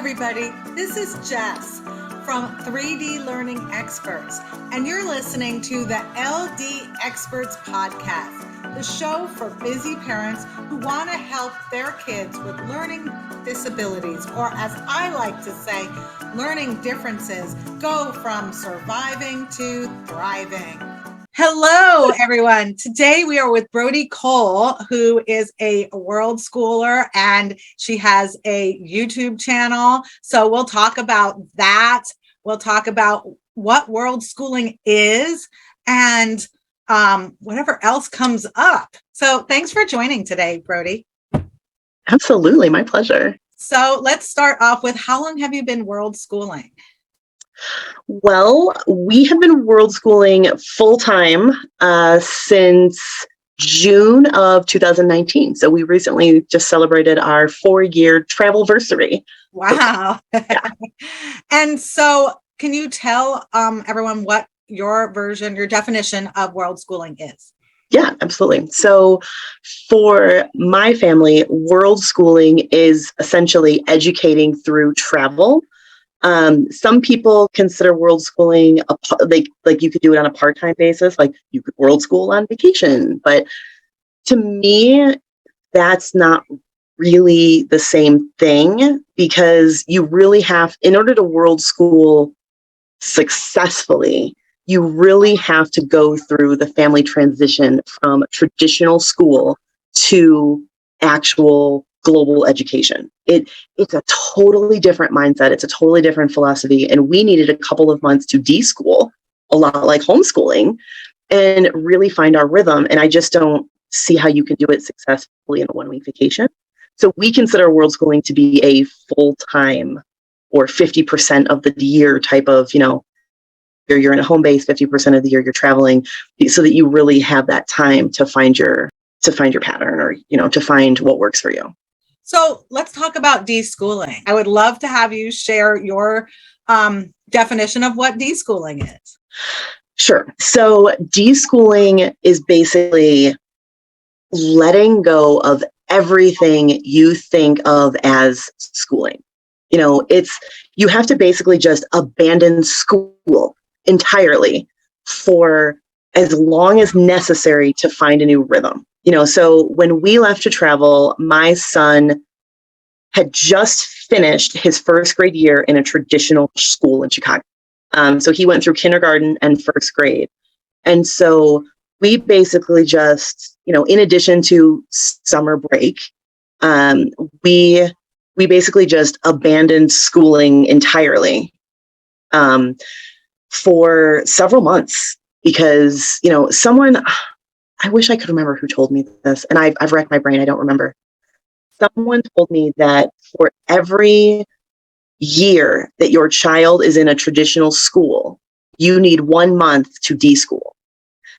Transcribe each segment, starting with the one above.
everybody. This is Jess from 3D Learning Experts, and you're listening to the LD Experts Podcast, the show for busy parents who want to help their kids with learning disabilities, or as I like to say, learning differences, go from surviving to thriving. Hello, everyone. Today we are with Brodi Cole, who is a world schooler, and she has a YouTube channel. So we'll talk about that. We'll talk about what world schooling is and whatever else comes up. So thanks for joining today, Brodi. Absolutely. My pleasure. So let's start off with, how long have you been world schooling? Well, we have been world schooling full-time since June of 2019. So we recently just celebrated our 4-year travelversary. Wow. Yeah. And so can you tell everyone what your definition of world schooling is? Yeah, absolutely. So for my family, world schooling is essentially educating through travel. Some people consider world schooling like you could do it on a part-time basis, like you could world school on vacation. But to me, that's not really the same thing, because you really have, in order to world school successfully, you really have to go through the family transition from traditional school to actual global education. It's a totally different mindset. It's a totally different philosophy. And we needed a couple of months to deschool, a lot like homeschooling, and really find our rhythm. And I just don't see how you can do it successfully in a 1-week vacation. So we consider world schooling to be a full-time or 50% of the year type of, you're in a home base, 50% of the year you're traveling, so that you really have that time to find your pattern, or, to find what works for you. So let's talk about deschooling. I would love to have you share your definition of what deschooling is. Sure. So deschooling is basically letting go of everything you think of as schooling. You have to basically just abandon school entirely for as long as necessary to find a new rhythm. So when we left to travel, my son had just finished his first grade year in a traditional school in Chicago. So he went through kindergarten and first grade. And so we basically just, in addition to summer break, we basically just abandoned schooling entirely for several months, because, I wish I could remember who told me this, and I've racked my brain. I don't remember. Someone told me that for every year that your child is in a traditional school, you need 1 month to deschool.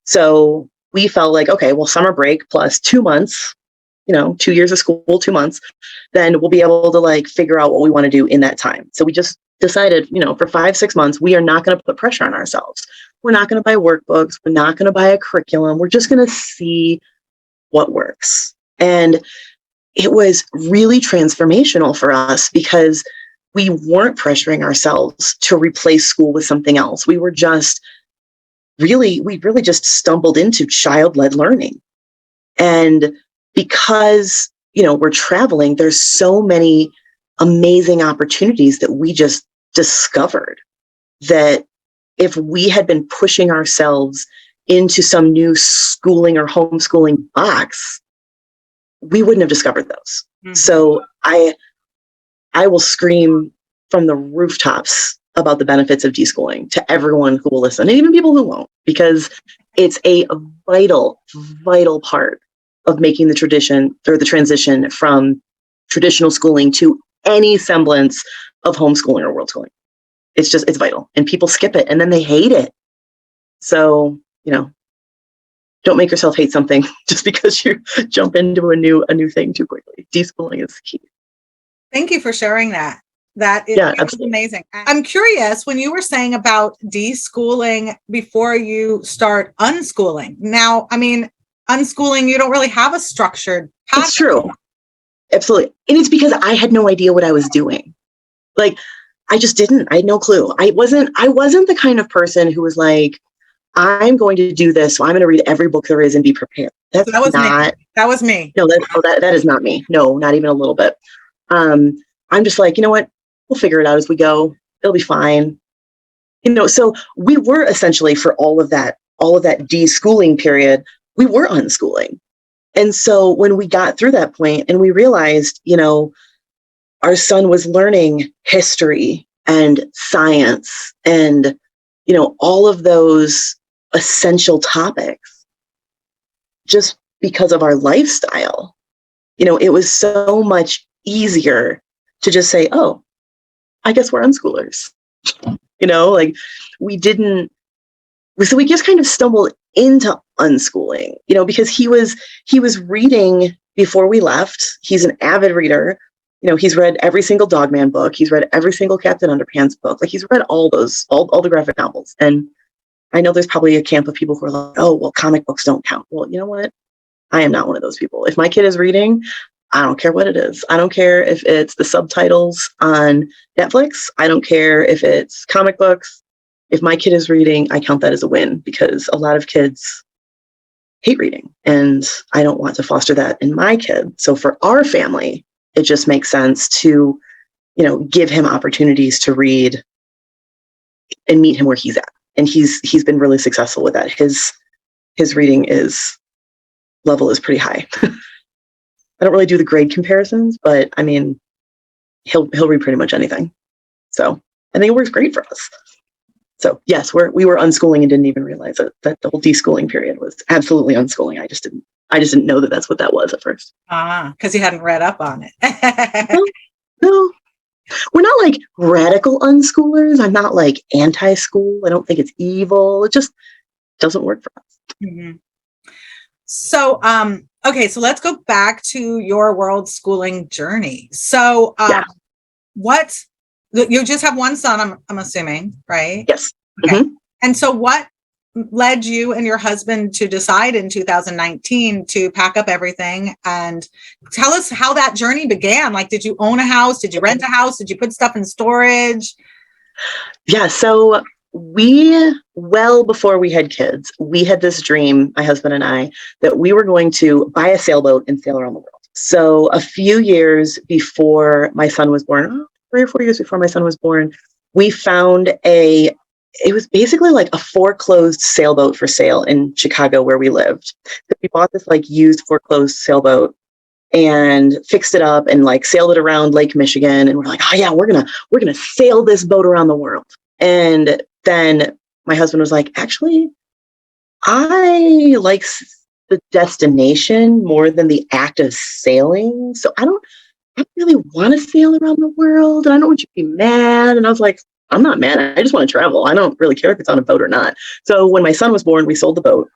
So we felt like, okay, well, summer break plus 2 months, 2 years of school, 2 months, then we'll be able to figure out what we want to do in that time. So we just decided, for 5-6 months, we are not going to put pressure on ourselves. We're not going to buy workbooks. We're not going to buy a curriculum. We're just going to see what works. And it was really transformational for us, because we weren't pressuring ourselves to replace school with something else. We really just stumbled into child-led learning. And because, we're traveling, there's so many amazing opportunities that we just discovered, that if we had been pushing ourselves into some new schooling or homeschooling box, we wouldn't have discovered those. Mm-hmm. So I will scream from the rooftops about the benefits of deschooling to everyone who will listen, and even people who won't, because it's a vital, vital part of making the transition from traditional schooling to any semblance of homeschooling or world schooling. It's vital, and people skip it and then they hate it. So, don't make yourself hate something just because you jump into a new thing too quickly. Deschooling is key. Thank you for sharing that. That is amazing. I'm curious, when you were saying about deschooling before you start unschooling. Now, unschooling, you don't really have a structured pattern. It's true. Absolutely. And it's because I had no idea what I was doing. Like, I just didn't. I had no clue. I wasn't the kind of person who was like, I'm going to do this, so I'm going to read every book there is and be prepared. That's So that was not. me. That was me. No, that is not me. No, not even a little bit. I'm just like, you know what? We'll figure it out as we go. It'll be fine. So we were essentially, for all of that deschooling period, we were unschooling. And so when we got through that point and we realized, our son was learning history and science and, all of those essential topics just because of our lifestyle, it was so much easier to just say, oh, I guess we're unschoolers. Like we didn't, so we just kind of stumbled into unschooling, because he was reading before we left. He's an avid reader. He's read every single Dogman book. He's read every single Captain Underpants book. Like he's read all the graphic novels. And I know there's probably a camp of people who are like, oh, well, comic books don't count. Well, you know what? I am not one of those people. If my kid is reading, I don't care what it is. I don't care if it's the subtitles on Netflix. I don't care if it's comic books. If my kid is reading, I count that as a win, because a lot of kids hate reading and I don't want to foster that in my kid. So for our family, it just makes sense to, give him opportunities to read and meet him where he's at. And he's been really successful with that. His reading level is pretty high. I don't really do the grade comparisons, but I mean, he'll read pretty much anything. So I think it works great for us. So yes, we were unschooling and didn't even realize it, that the whole deschooling period was absolutely unschooling. I just didn't know that that's what that was at first. Because you hadn't read up on it. No, we're not like radical unschoolers. I'm not like anti-school. I don't think it's evil. It just doesn't work for us. Mm-hmm. So, okay, so let's go back to your world schooling journey. So, you just have one son, I'm assuming, right? Yes. Okay. Mm-hmm. And so what led you and your husband to decide in 2019 to pack up everything, and tell us how that journey began? Like, did you own a house? Did you rent a house? Did you put stuff in storage? Yeah. So well before we had kids, we had this dream, my husband and I, that we were going to buy a sailboat and sail around the world. So a few years before my son was born, 3 or 4 years before my son was born, we found it was basically like a foreclosed sailboat for sale in Chicago where we lived. So we bought this like used foreclosed sailboat and fixed it up and like sailed it around Lake Michigan. And we're like, oh yeah, we're gonna sail this boat around the world. And then my husband was like, actually, I like the destination more than the act of sailing. So I don't really want to sail around the world, and I don't want you to be mad. And I was like, I'm not mad. I just want to travel. I don't really care if it's on a boat or not. So when my son was born, we sold the boat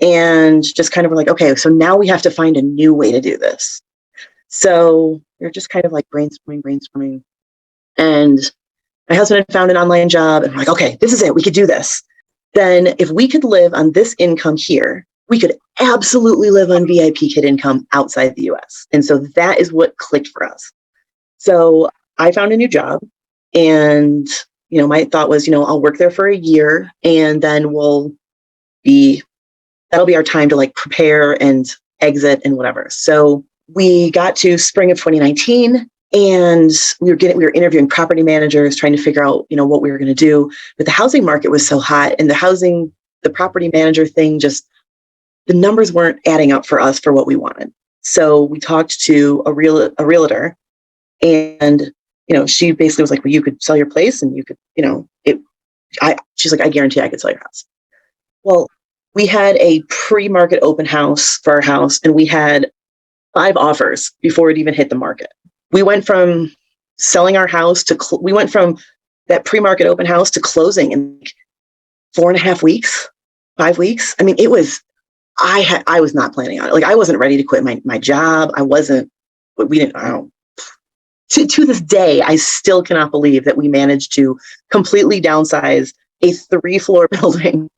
and just kind of were like, okay, so now we have to find a new way to do this. So we're just kind of like brainstorming. And my husband had found an online job and we're like, okay, this is it. We could do this. Then if we could live on this income here, we could absolutely live on VIP kid income outside the US. And so that is what clicked for us. So I found a new job, and, my thought was, I'll work there for a year and then that'll be our time to like prepare and exit and whatever. So we got to spring of 2019 and we were interviewing property managers, trying to figure out, what we were going to do. But the housing market was so hot, and the property manager thing, just the numbers weren't adding up for us for what we wanted. So we talked to a realtor, and, she basically was like, well, you could sell your place and you could, she's like, I guarantee I could sell your house. Well, we had a pre-market open house for our house, and we had 5 offers before it even hit the market. We went from selling our house we went from that pre-market open house to closing in 4.5 weeks, 5 weeks. I mean, it was, I was not planning on it. Like, I wasn't ready to quit my job. I don't. To this day, I still cannot believe that we managed to completely downsize a 3-floor building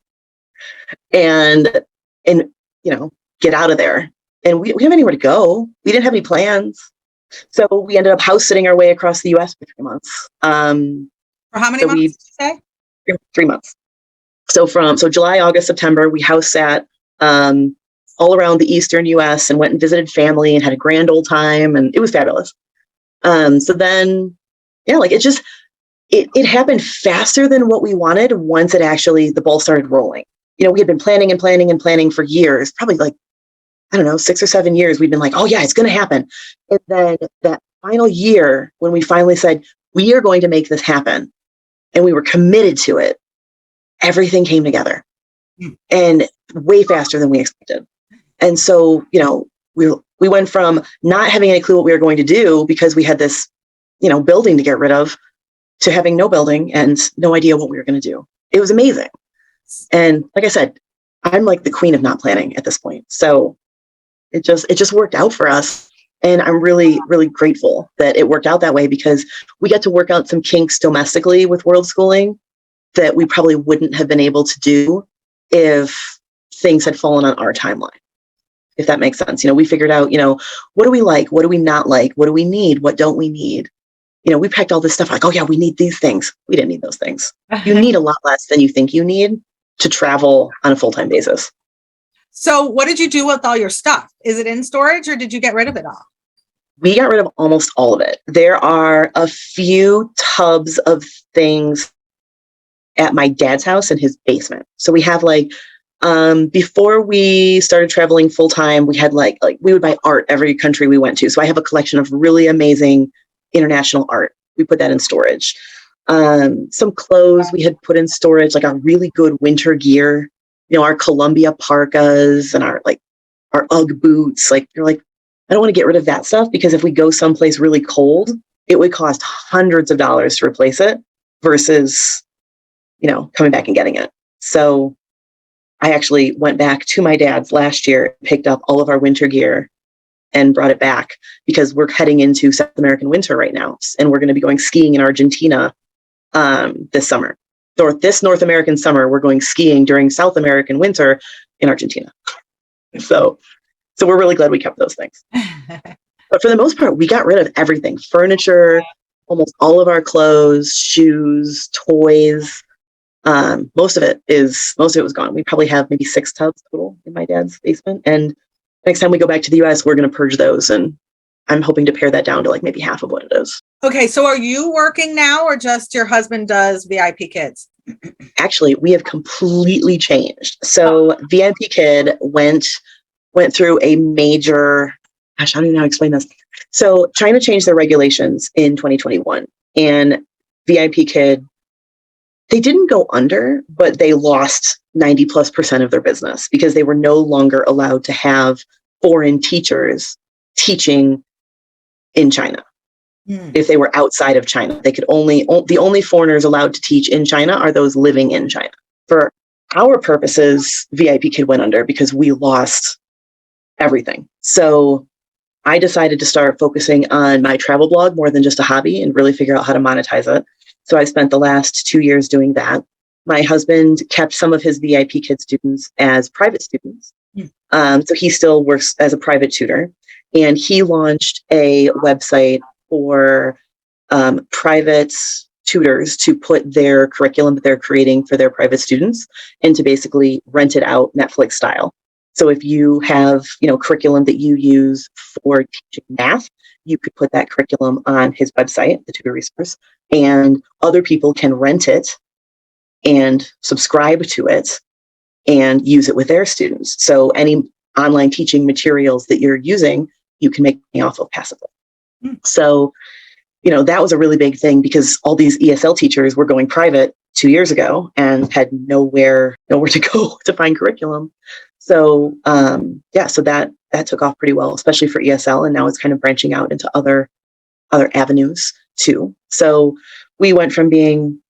and get out of there. And we didn't have anywhere to go. We didn't have any plans. So we ended up house sitting our way across the US for 3 months. For how many months did you say? 3 months. So July, August, September, we house sat all around the Eastern US and went and visited family and had a grand old time. And it was fabulous. So then, yeah, like it happened faster than what we wanted once the ball started rolling. We had been planning and planning and planning for years, probably like, I don't know, 6 or 7 years. We'd been like, oh yeah, it's going to happen. And then that final year, when we finally said, we are going to make this happen, and we were committed to it, everything came together and way faster than we expected. And so, we went from not having any clue what we were going to do because we had this, building to get rid of, to having no building and no idea what we were going to do. It was amazing. And like I said, I'm like the queen of not planning at this point. So it just worked out for us. And I'm really, really grateful that it worked out that way, because we got to work out some kinks domestically with Worldschooling that we probably wouldn't have been able to do if things had fallen on our timeline, if that makes sense. We figured out, what do we like? What do we not like? What do we need? What don't we need? We packed all this stuff like, oh yeah, we need these things. We didn't need those things. You need a lot less than you think you need to travel on a full-time basis. So what did you do with all your stuff? Is it in storage, or did you get rid of it all? We got rid of almost all of it. There are a few tubs of things at my dad's house in his basement. So we have before we started traveling full-time, we had like we would buy art every country we went to. So I have a collection of really amazing international art. We put that in storage. Some clothes we had put in storage, like our really good winter gear, our Columbia parkas and our UGG boots. You're like, I don't want to get rid of that stuff, because if we go someplace really cold, it would cost hundreds of dollars to replace it versus, coming back and getting it. So I actually went back to my dad's last year, picked up all of our winter gear and brought it back, because we're heading into South American winter right now. And we're going to be going skiing in Argentina this summer. Or this North American summer, we're going skiing during South American winter in Argentina. So we're really glad we kept those things. But for the most part, we got rid of everything: furniture, almost all of our clothes, shoes, toys. Most of it was gone. We probably have maybe 6 tubs total in my dad's basement. And next time we go back to the US, we're going to purge those. And I'm hoping to pare that down to maybe half of what it is. Okay. So are you working now, or just your husband does VIP Kids? Actually, we have completely changed. So VIP Kid went through a major, gosh, I don't even know how to explain this. So China changed their regulations in 2021, and VIP Kid, they didn't go under, but they lost 90+% of their business, because they were no longer allowed to have foreign teachers teaching in China. If they were outside of China, they could the only foreigners allowed to teach in China are those living in China. For our purposes, VIP Kid went under because we lost everything. So I decided to start focusing on my travel blog more than just a hobby, and really figure out how to monetize it. So I spent the last 2 years doing that. My husband kept some of his VIP Kid students as private students. So he still works as a private tutor, and he launched a website for private tutors to put their curriculum that they're creating for their private students, and to basically rent it out Netflix style. So if you have, curriculum that you use for teaching math, you could put that curriculum on his website, the tutor resource, and other people can rent it and subscribe to it and use it with their students. So any online teaching materials that you're using, you can make money off of passively. So, that was a really big thing, because all these ESL teachers were going private 2 years ago and had nowhere to go to find curriculum. So, so that took off pretty well, especially for ESL. And now it's kind of branching out into other avenues too. So we went from being,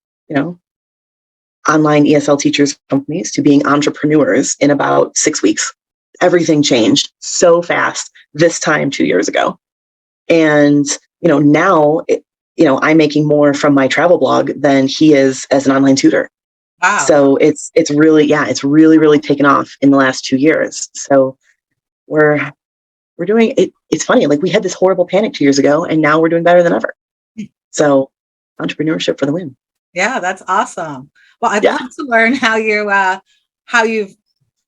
online ESL teachers companies to being entrepreneurs in about 6 weeks. Everything changed so fast this time 2 years ago. And, now, I'm making more from my travel blog than he is as an online tutor. Wow. So it's really, really taken off in the last 2 years. So we're doing it. it's funny, like we had this horrible panic 2 years ago and now we're doing better than ever. So entrepreneurship for the win. Yeah, that's awesome. Well, I'd Yeah. love to learn how you've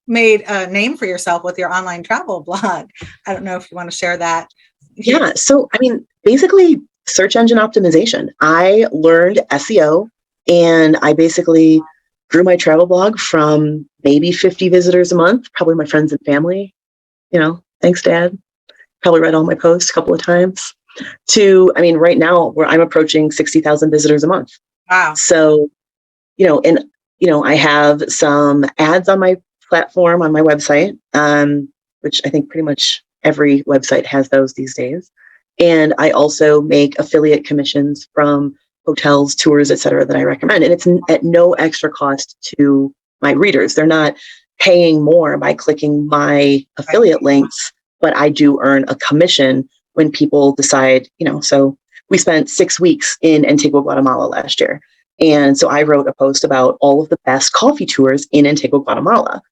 made a name for yourself with your online travel blog. I don't know if you want to share that here. Yeah. So, I mean, basically search engine optimization. I learned SEO and I basically grew my travel blog from maybe 50 visitors a month, probably my friends and family, thanks, Dad. Probably read all my posts a couple of times to, I mean, right now where I'm approaching 60,000 visitors a month. Wow. So, I have some ads on my platform, on my website, which I think pretty much every website has those these days. And I also make affiliate commissions from hotels, tours, et cetera, that I recommend. And it's at no extra cost to my readers. They're not paying more by clicking my affiliate links, but I do earn a commission when people decide, so we spent 6 weeks in Antigua, Guatemala last year. And so I wrote a post about all of the best coffee tours in Antigua, Guatemala,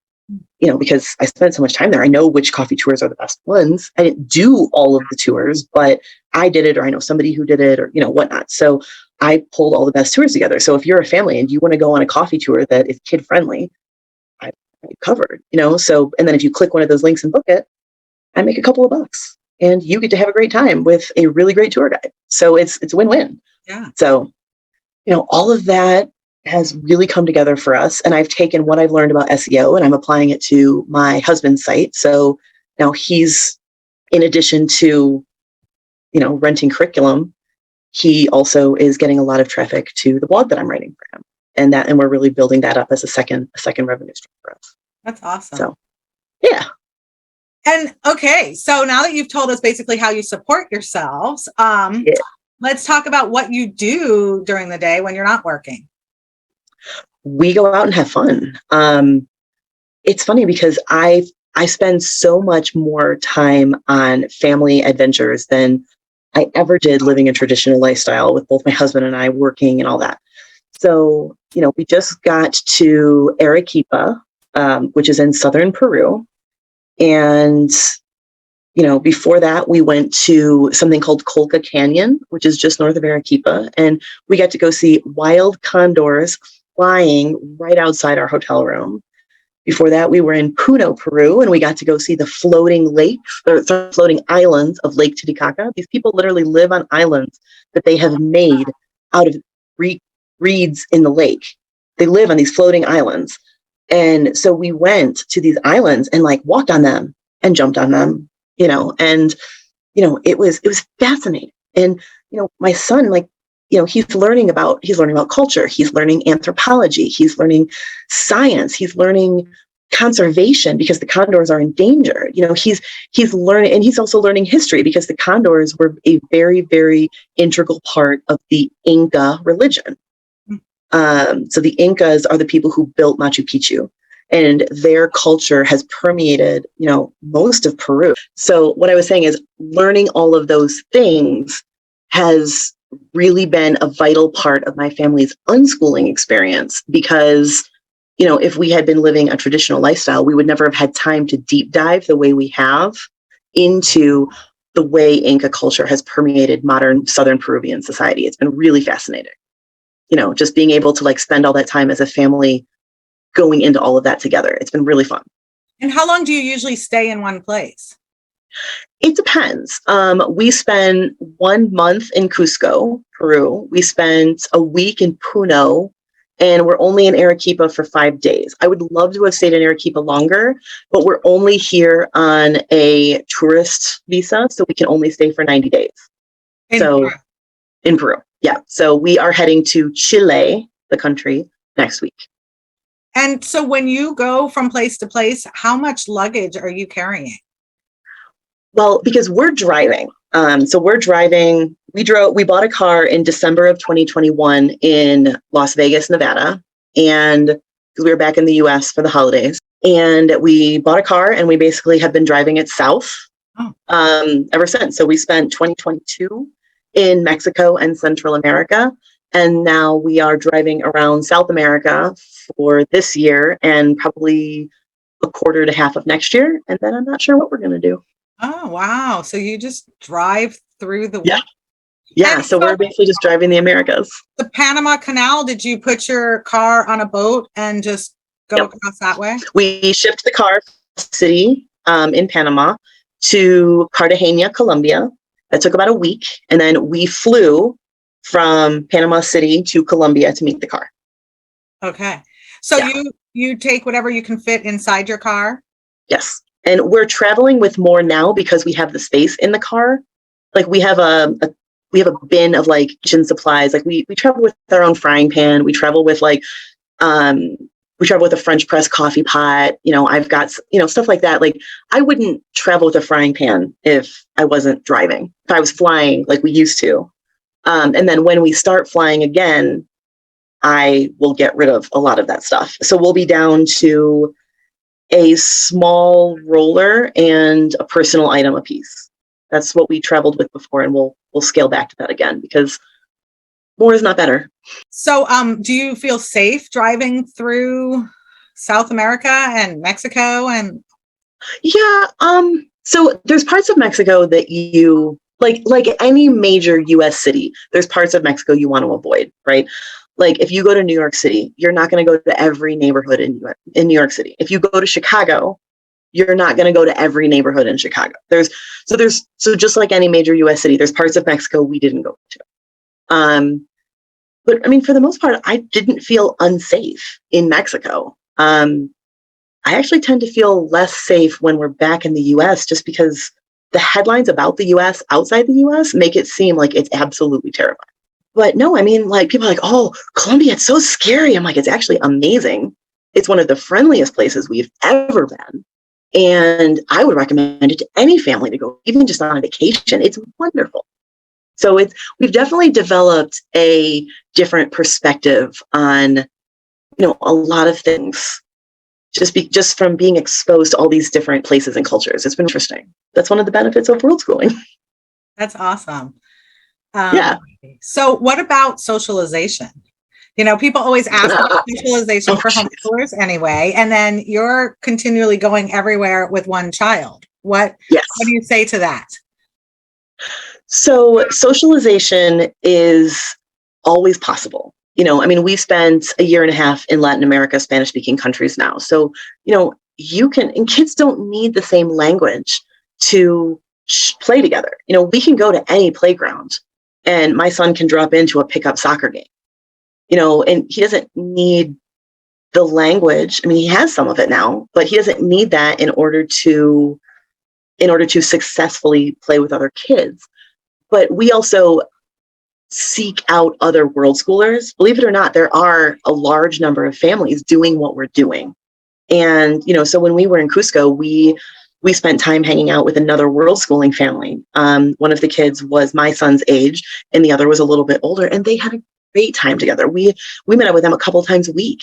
because I spent so much time there. I know which coffee tours are the best ones. I didn't do all of the tours, but I did it, or I know somebody who did it, or, whatnot. So I pulled all the best tours together. So if you're a family and you want to go on a coffee tour that is kid friendly, I covered, so, and then if you click one of those links and book it, I make a couple of bucks and you get to have a great time with a really great tour guide. So it's a win-win. Yeah. So, all of that has really come together for us. And I've taken what I've learned about SEO and I'm applying it to my husband's site. So now he's, in addition to, renting curriculum, he also is getting a lot of traffic to the blog that I'm writing for him. And we're really building that up as a second revenue stream for us. That's awesome. So, yeah. And okay, so now that you've told us basically how you support yourselves, let's talk about what you do during the day when you're not working. We go out and have fun. It's funny because I spend so much more time on family adventures than I ever did living a traditional lifestyle with both my husband and I working and all that. So, we just got to Arequipa, which is in southern Peru. And, before that, we went to something called Colca Canyon, which is just north of Arequipa. And we got to go see wild condors flying right outside our hotel room. Before that, we were in Puno, Peru, and we got to go see the floating lakes, or floating islands of Lake Titicaca. These people literally live on islands that they have made out of reeds in the lake. They live on these floating islands. And so we went to these islands and walked on them and jumped on them, and, it was fascinating. And, my son, he's learning about culture. He's learning anthropology. He's learning science. He's learning conservation because the condors are endangered. He's learning, and he's also learning history because the condors were a very, very integral part of the Inca religion. So the Incas are the people who built Machu Picchu, and their culture has permeated, most of Peru. So what I was saying is learning all of those things has really been a vital part of my family's unschooling experience because, if we had been living a traditional lifestyle, we would never have had time to deep dive the way we have into the way Inca culture has permeated modern Southern Peruvian society. It's been really fascinating. Just being able to spend all that time as a family going into all of that together. It's been really fun. And how long do you usually stay in one place? It depends. We spend 1 month in Cusco, Peru. We spent a week in Puno, and we're only in Arequipa for 5 days. I would love to have stayed in Arequipa longer, but we're only here on a tourist visa, so we can only stay for 90 days. In Peru. Yeah. So we are heading to Chile, the country, next week. And so when you go from place to place, how much luggage are you carrying? Well, because we're driving. We bought a car in December of 2021 in Las Vegas, Nevada. And because we were back in the US for the holidays. And we bought a car and we basically have been driving it south ever since. So we spent 2022 in Mexico and Central America. And now we are driving around South America for this year and probably a quarter to half of next year. And then I'm not sure what we're going to do. Oh, wow. So you just drive through the Yeah. world. Yeah. And So we're so basically just driving the Americas. the Panama Canal, did you put your car on a boat and just go Yep. across that way? We shipped the car from the city in Panama to Cartagena, Colombia. That took about a week. And then we flew from Panama City to Colombia to meet the car. Okay. So Yeah. you take whatever you can fit inside your car? Yes. And we're traveling with more now because we have the space in the car. Like we have a bin of like kitchen supplies. Like we travel with our own frying pan. We travel with um we travel with a French press coffee pot. I've got stuff like that. Like I wouldn't travel with a frying pan if I wasn't driving. If I was flying like we used to. And then when we start flying again, I will get rid of a lot of that stuff. So we'll be down to a small roller and a personal item a piece. That's what we traveled with before, and we'll scale back to that again because more is not better. So do you feel safe driving through South America and Mexico and Yeah. So there's parts of Mexico that you like any major US city, there's parts of Mexico you want to avoid, right? Like if you go to New York City, you're not going to go to every neighborhood in New York City. If you go to Chicago, you're not going to go to every neighborhood in Chicago. So just like any major US city, there's parts of Mexico we didn't go to. But I mean, for the most part, I didn't feel unsafe in Mexico. I actually tend to feel less safe when we're back in the US just because the headlines about the US outside the US make it seem like it's absolutely terrifying. But no, I mean, like people are like, oh, Colombia, it's so scary. I'm like, it's actually amazing. It's one of the friendliest places we've ever been. And I would recommend it to any family to go, even just on a vacation. It's wonderful. So we've definitely developed a different perspective on, a lot of things just from being exposed to all these different places and cultures. It's been interesting. That's one of the benefits of world schooling. that's awesome. Yeah. So what about socialization? People always ask about socialization for homeschoolers anyway, and then you're continually going everywhere with one child. What Yes. do you say to that? So socialization is always possible. I mean, we've spent a year and a half in Latin America, Spanish speaking countries now. So, and kids don't need the same language to play together. We can go to any playground and my son can drop into a pickup soccer game, and he doesn't need the language. I mean, he has some of it now, but he doesn't need that in order to successfully play with other kids. But we also seek out other world schoolers. Believe it or not, there are a large number of families doing what we're doing. And, so when we were in Cusco, we spent time hanging out with another world schooling family. One of the kids was my son's age and the other was a little bit older, and they had a great time together. We met up with them a couple times a week,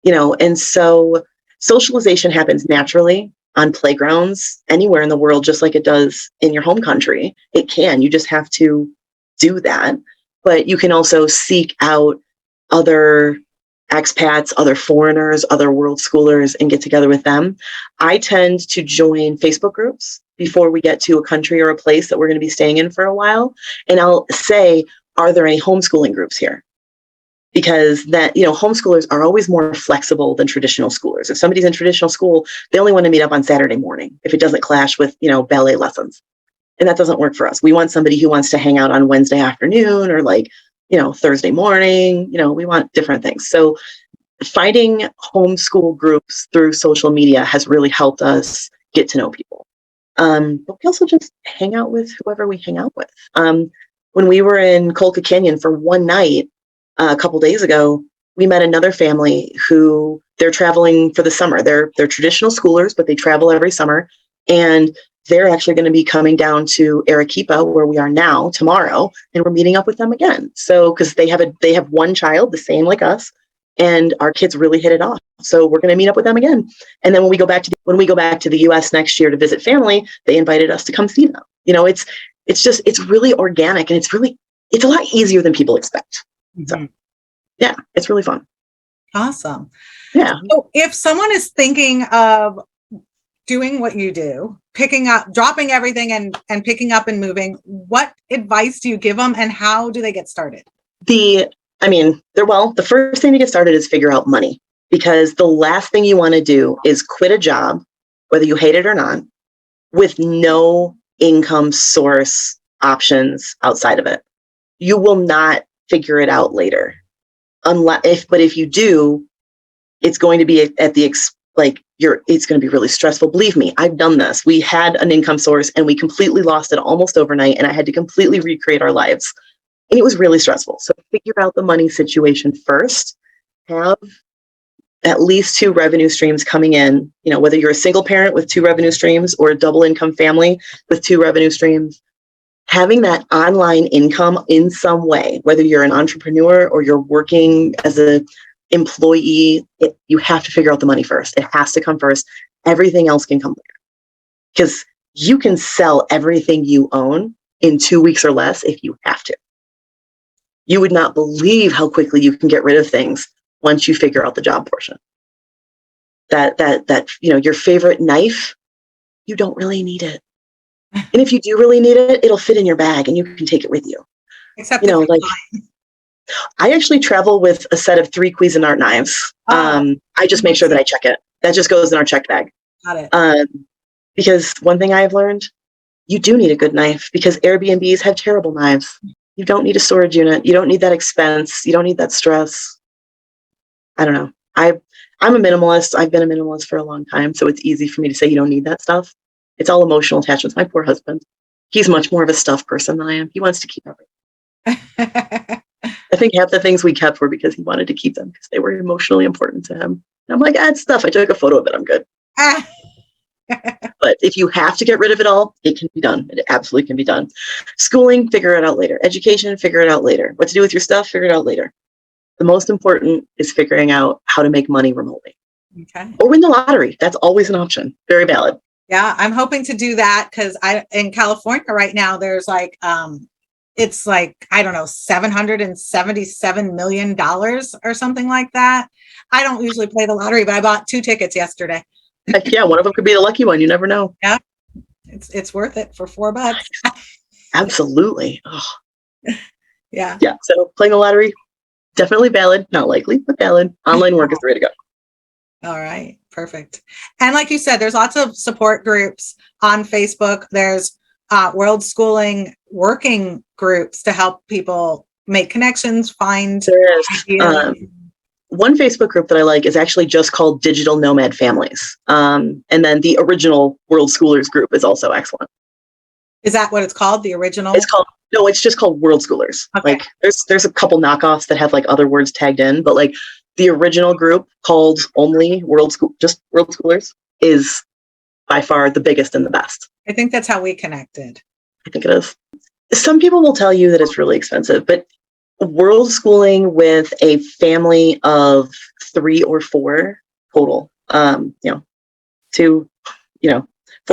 and so socialization happens naturally on playgrounds anywhere in the world, just like it does in your home country. It can. You just have to do that. But you can also seek out other expats, other foreigners, other world schoolers, and get together with them. I tend to join Facebook groups before we get to a country or a place that we're going to be staying in for a while. And I'll say, are there any homeschooling groups here? Because homeschoolers are always more flexible than traditional schoolers. If somebody's in traditional school, they only want to meet up on Saturday morning if it doesn't clash with, ballet lessons. And that doesn't work for us. We want somebody who wants to hang out on Wednesday afternoon or Thursday morning. We want different things. So finding homeschool groups through social media has really helped us get to know people. But we also just hang out with whoever we hang out with. When we were in Colca Canyon for one night a couple days ago, we met another family who they're traveling for the summer. They're traditional schoolers, but they travel every summer. And they're actually going to be coming down to Arequipa, where we are now, tomorrow, and we're meeting up with them again. So, because they have one child, the same like us, and our kids really hit it off. So we're going to meet up with them again. And then when we go back to the U.S. next year to visit family, they invited us to come see them. It's really organic, and it's a lot easier than people expect. Mm-hmm. So, yeah, it's really fun. Awesome. Yeah. So if someone is thinking of doing what you do, picking up, dropping everything and picking up and moving, what advice do you give them and how do they get started? The first thing to get started is figure out money, because the last thing you want to do is quit a job, whether you hate it or not, with no income source options outside of it. You will not figure it out later. But if you do, it's going to be at the it's going to be really stressful. Believe me, I've done this. We had an income source and we completely lost it almost overnight, and I had to completely recreate our lives. And it was really stressful. So figure out the money situation first. Have at least 2 revenue streams coming in, whether you're a single parent with 2 revenue streams or a double income family with 2 revenue streams. Having that online income in some way, whether you're an entrepreneur or you're working as an employee, you have to figure out the money first. It has to come first. Everything else can come later. Because you can sell everything you own in 2 weeks or less if you have to. You would not believe how quickly you can get rid of things once you figure out the job portion. That your favorite knife, you don't really need it. And if you do really need it, it'll fit in your bag and you can take it with you. Except I actually travel with a set of 3 Cuisinart knives. I just make sure that I check it. That just goes in our check bag. Got it. Because one thing I've learned, you do need a good knife, because Airbnbs have terrible knives. You don't need a storage unit. You don't need that expense. You don't need that stress. I don't know. I'm a minimalist. I've been a minimalist for a long time, so it's easy for me to say you don't need that stuff. It's all emotional attachments. My poor husband, he's much more of a stuff person than I am. He wants to keep everything. I think half the things we kept were because he wanted to keep them because they were emotionally important to him. And I'm like, it's stuff. I took a photo of it. I'm good. But if you have to get rid of it all, it can be done. It absolutely can be done. Schooling, figure it out later. Education, figure it out later. What to do with your stuff, figure it out later. The most important is figuring out how to make money remotely. Okay. Or win the lottery. That's always an option. Very valid. Yeah, I'm hoping to do that because in California right now, there's it's I don't know, $777 million or something like that. I don't usually play the lottery, but I bought 2 tickets yesterday. Yeah, one of them could be the lucky one. You never know. Yeah, it's worth it for $4. Absolutely. Oh. Yeah. Yeah. So playing the lottery, definitely valid. Not likely, but valid. Online work is the way to go. All right. Perfect. And like you said, there's lots of support groups on Facebook. There's Worldschooling working groups to help people make connections, find ideas. One Facebook group that I like is actually just called Digital Nomad Families. And then the original Worldschoolers group is also excellent. Is that what it's called? The original? It's just called Worldschoolers. Okay. There's a couple knockoffs that have other words tagged in, but the original group called only Worldschoolers is by far the biggest and the best. I think that's how we connected. I think it is. Some people will tell you that it's really expensive, but Worldschooling with a family of 3 or 4 total, 4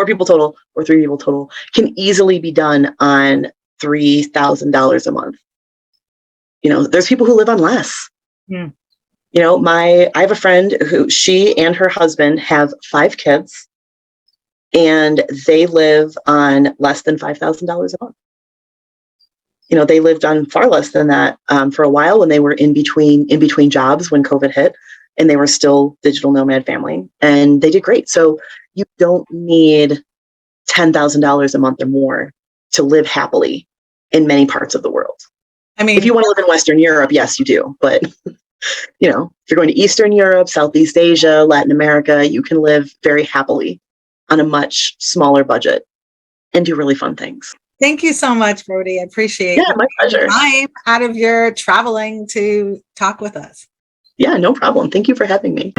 people total or 3 people total can easily be done on $3,000 a month. There's people who live on less. Mm. I have a friend who, she and her husband have 5 kids and they live on less than $5,000 a month. They lived on far less than that for a while when they were in between jobs when COVID hit, and they were still digital nomad family, and they did great. So you don't need $10,000 a month or more to live happily in many parts of the world. I mean, if you want to live in Western Europe, yes, you do. But if you're going to Eastern Europe, Southeast Asia, Latin America, you can live very happily on a much smaller budget and do really fun things. Thank you so much, Brodi. I appreciate my pleasure. Time out of your traveling to talk with us. Yeah, no problem. Thank you for having me.